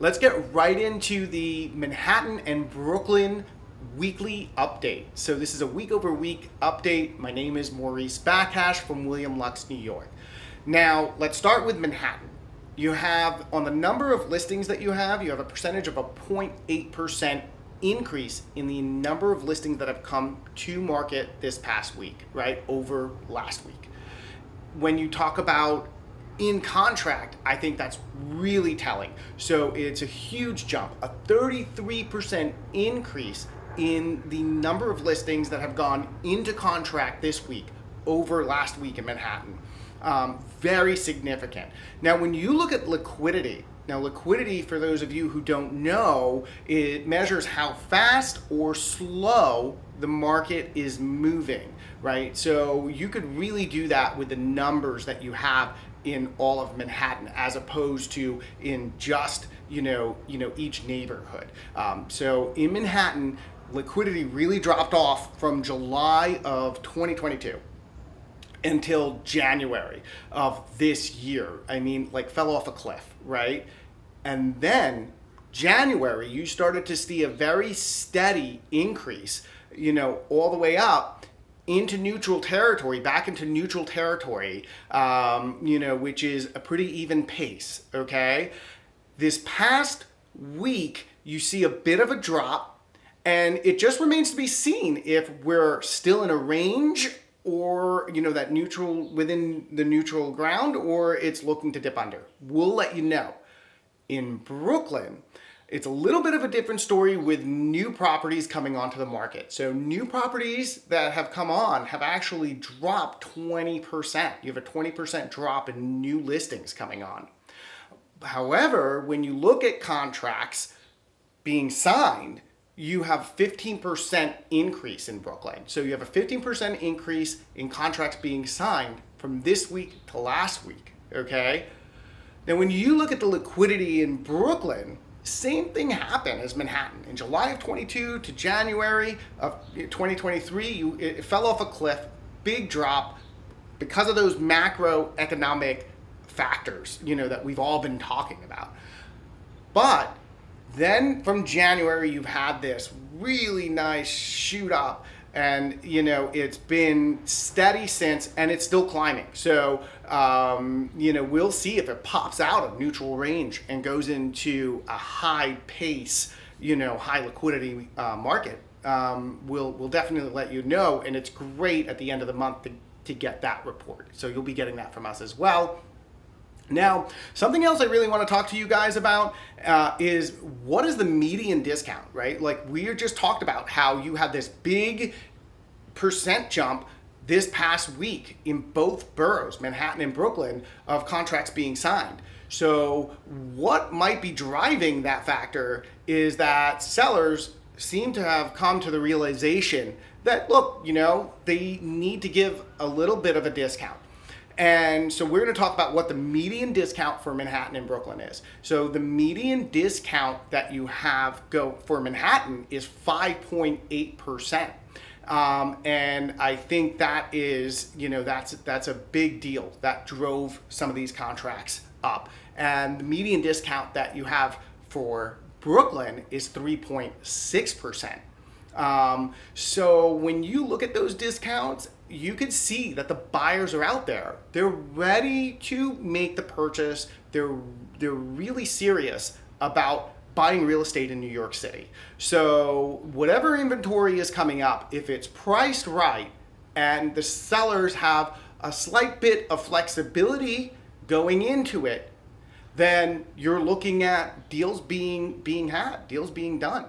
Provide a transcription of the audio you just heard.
Let's get right into the Manhattan and Brooklyn weekly update. So this is a week over week update. My name is Maurice Backhash from William Lux, New York. Now, let's start with Manhattan. You have, on the number of listings that you have a percentage of a 0.8% increase in the number of listings that have come to market this past week, right, over last week. When you talk about in contract, I think that's really telling. So it's a huge jump, a 33% increase in the number of listings that have gone into contract this week over last week in Manhattan. Very significant. Now, when you look at liquidity, for those of you who don't know, it measures how fast or slow the market is moving, right? So you could really do that with the numbers that you have in all of Manhattan, as opposed to in just each neighborhood. So in Manhattan, liquidity really dropped off from July of 2022 until January of this year. I mean, like, fell off a cliff, right? And then January, you started to see a very steady increase, all the way up into neutral territory, back into neutral territory, which is a pretty even pace, okay? This past week, you see a bit of a drop, and it just remains to be seen if we're still in a range or, that neutral, within the neutral ground, or it's looking to dip under. We'll let you know. In Brooklyn, it's a little bit of a different story with new properties coming onto the market. So new properties that have come on have actually dropped 20%. You have a 20% drop in new listings coming on. However, when you look at contracts being signed, you have 15% increase in Brooklyn. So you have a 15% increase in contracts being signed from this week to last week, okay? Now, when you look at the liquidity in Brooklyn, same thing happened as Manhattan. In July of 22 to January of 2023, it fell off a cliff, big drop, because of those macroeconomic factors, that we've all been talking about. But then from January, you've had this really nice shoot up, and it's been steady since, and it's still climbing. So we'll see if it pops out of neutral range and goes into a high pace, high liquidity market. We'll definitely let you know, and it's great at the end of the month to get that report. So you'll be getting that from us as well. Now, something else I really want to talk to you guys about is, what is the median discount, right? Like, we just talked about how you had this big percent jump this past week in both boroughs, Manhattan and Brooklyn, of contracts being signed. So what might be driving that factor is that sellers seem to have come to the realization that, look, they need to give a little bit of a discount. And so we're going to talk about what the median discount for Manhattan and Brooklyn is. So the median discount that you have go for Manhattan is 5.8%. And I think that is, that's a big deal. That drove some of these contracts up. And the median discount that you have for Brooklyn is 3.6%. So when you look at those discounts, you could see that the buyers are out there. They're ready to make the purchase. They're really serious about buying real estate in New York City. So whatever inventory is coming up, if it's priced right and the sellers have a slight bit of flexibility going into it, then you're looking at deals being had, deals being done.